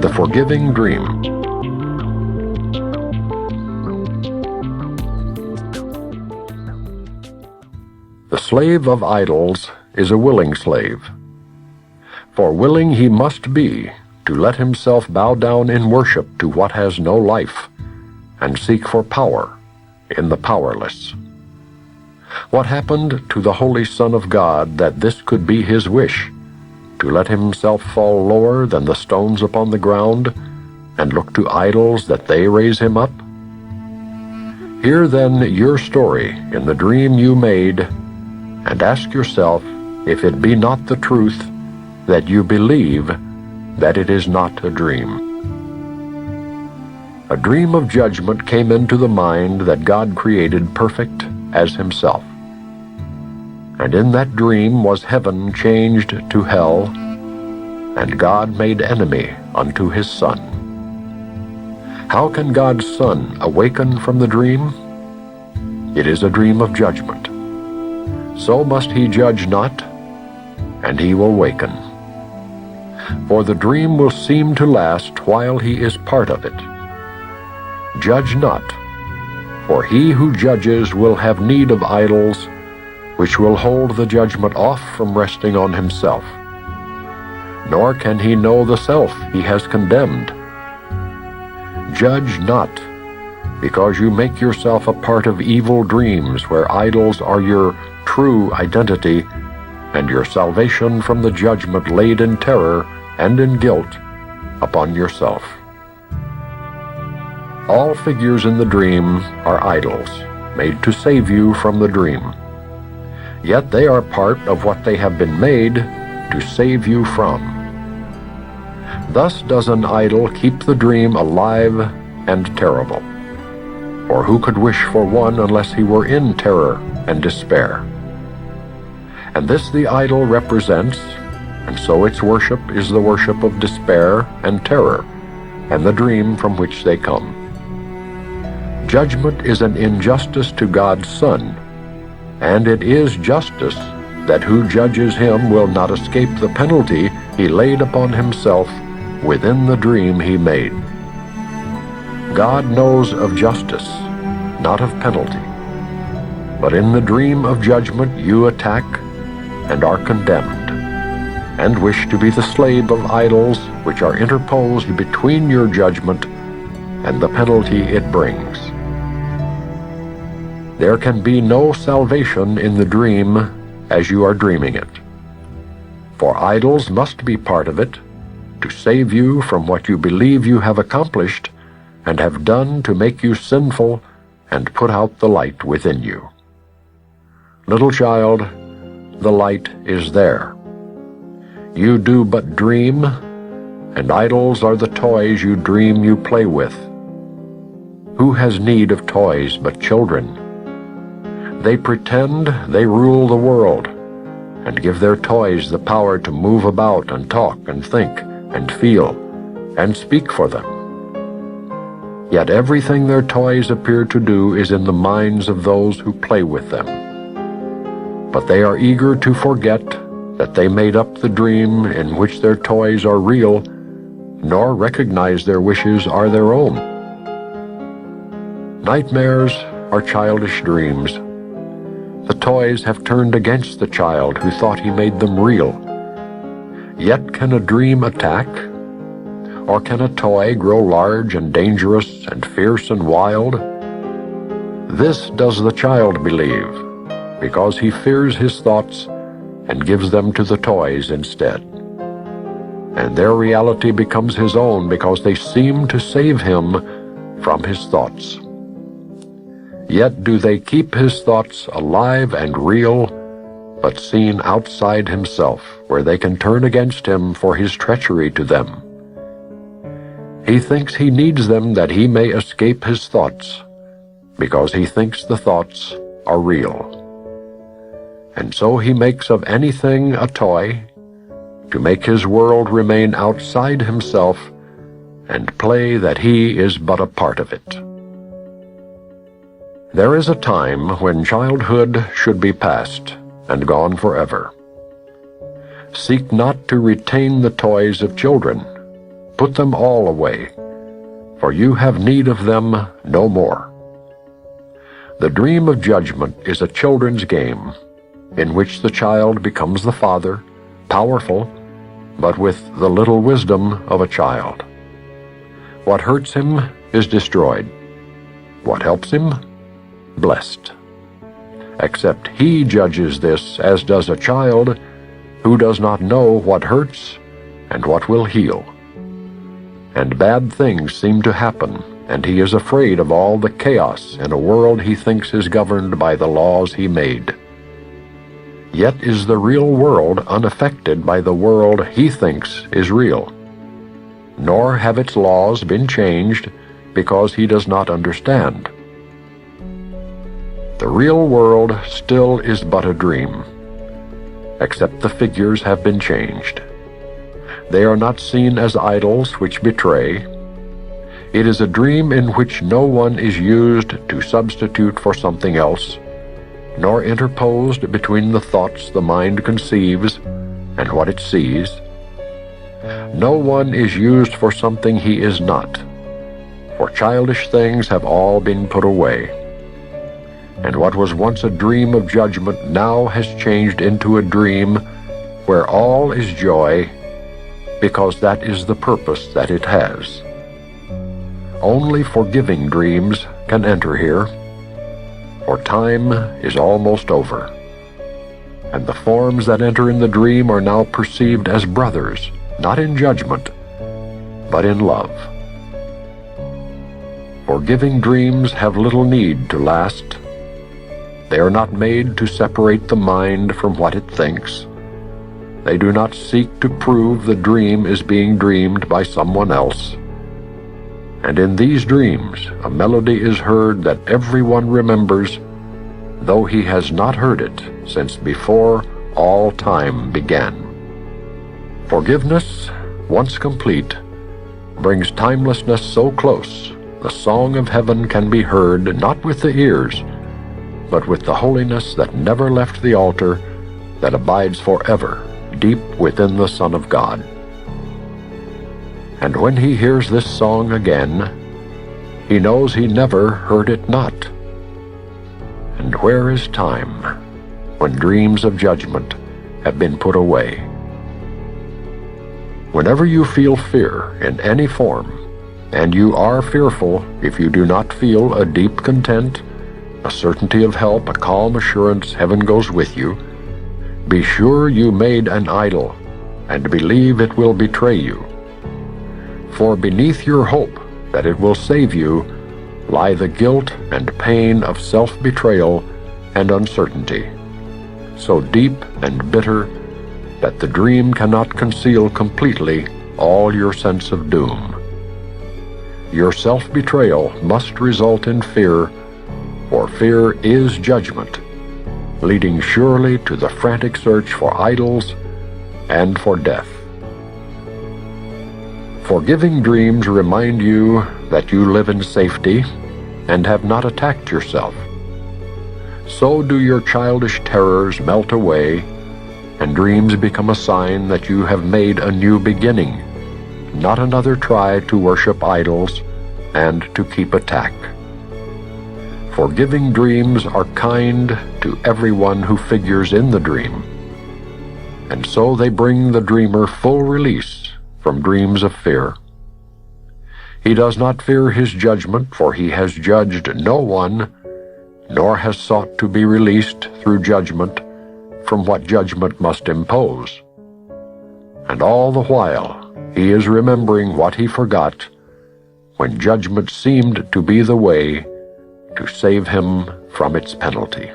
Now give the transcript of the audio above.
The Forgiving Dream. The slave of idols is a willing slave. For willing he must be to let himself bow down in worship to what has no life, and seek for power in the powerless. What happened to the Holy Son of God that this could be his wish, to let himself fall lower than the stones upon the ground, and look to idols that they raise him up? Hear then your story in the dream you made, and ask yourself if it be not the truth, that you believe that it is not a dream. A dream of judgment came into the mind that God created perfect as himself. And in that dream was heaven changed to hell, and God made enemy unto his Son. How can God's Son awaken from the dream? It is a dream of judgment. So must he judge not, and he will waken. For the dream will seem to last while he is part of it. Judge not, for he who judges will have need of idols, which will hold the judgment off from resting on himself. Nor can he know the self he has condemned. Judge not, because you make yourself a part of evil dreams where idols are your true identity, and your salvation from the judgment laid in terror and in guilt upon yourself. All figures in the dream are idols, made to save you from the dream. Yet they are part of what they have been made to save you from. Thus does an idol keep the dream alive and terrible. For who could wish for one unless he were in terror and despair? And this the idol represents, and so its worship is the worship of despair and terror, and the dream from which they come. Judgment is an injustice to God's Son, and it is justice that who judges him will not escape the penalty he laid upon himself within the dream he made. God knows of justice, not of penalty. But in the dream of judgment you attack and are condemned, and wish to be the slave of idols which are interposed between your judgment and the penalty it brings. There can be no salvation in the dream as you are dreaming it. For idols must be part of it, to save you from what you believe you have accomplished and have done to make you sinful and put out the light within you. Little child, the light is there. You do but dream, and idols are the toys you dream you play with. Who has need of toys but children? They pretend they rule the world, and give their toys the power to move about and talk and think and feel and speak for them. Yet everything their toys appear to do is in the minds of those who play with them. But they are eager to forget that they made up the dream in which their toys are real, nor recognize their wishes are their own. Nightmares are childish dreams. The toys have turned against the child who thought he made them real. Yet can a dream attack? Or can a toy grow large and dangerous and fierce and wild? This does the child believe, because he fears his thoughts and gives them to the toys instead. And their reality becomes his own because they seem to save him from his thoughts. Yet do they keep his thoughts alive and real, but seen outside himself, where they can turn against him for his treachery to them. He thinks he needs them that he may escape his thoughts, because he thinks the thoughts are real. And so he makes of anything a toy, to make his world remain outside himself, and play that he is but a part of it. There is a time when childhood should be past and gone forever. Seek not to retain the toys of children. put them all away, for you have need of them no more. The dream of judgment is a children's game, in which the child becomes the father, powerful, but with the little wisdom of a child. What hurts him is destroyed. What helps him? Blessed. Except he judges this as does a child, who does not know what hurts and what will heal. And bad things seem to happen, and he is afraid of all the chaos in a world he thinks is governed by the laws he made. Yet is the real world unaffected by the world he thinks is real, nor have its laws been changed because he does not understand. The real world still is but a dream, except the figures have been changed. They are not seen as idols which betray. It is a dream in which no one is used to substitute for something else, nor interposed between the thoughts the mind conceives and what it sees. No one is used for something he is not, for childish things have all been put away. And what was once a dream of judgment now has changed into a dream where all is joy, because that is the purpose that it has. Only forgiving dreams can enter here, for time is almost over, and the forms that enter in the dream are now perceived as brothers, not in judgment, but in love. Forgiving dreams have little need to last. They are not made to separate the mind from what it thinks. They do not seek to prove the dream is being dreamed by someone else. And in these dreams, a melody is heard that everyone remembers, though he has not heard it since before all time began. Forgiveness, once complete, brings timelessness so close, the song of heaven can be heard not with the ears, but with the holiness that never left the altar, that abides forever deep within the Son of God. And when he hears this song again, he knows he never heard it not. And where is time, when dreams of judgment have been put away? Whenever you feel fear in any form, and you are fearful if you do not feel a deep content, a certainty of help, a calm assurance heaven goes with you, be sure you made an idol, and believe it will betray you. For beneath your hope that it will save you lie the guilt and pain of self-betrayal and uncertainty, so deep and bitter that the dream cannot conceal completely all your sense of doom. Your self-betrayal must result in fear, for fear is judgment, leading surely to the frantic search for idols and for death. Forgiving dreams remind you that you live in safety and have not attacked yourself. So do your childish terrors melt away, and dreams become a sign that you have made a new beginning, not another try to worship idols and to keep attack. Forgiving dreams are kind to everyone who figures in the dream, and so they bring the dreamer full release from dreams of fear. He does not fear his judgment, for he has judged no one, nor has sought to be released through judgment from what judgment must impose. And all the while he is remembering what he forgot when judgment seemed to be the way to save him from its penalty.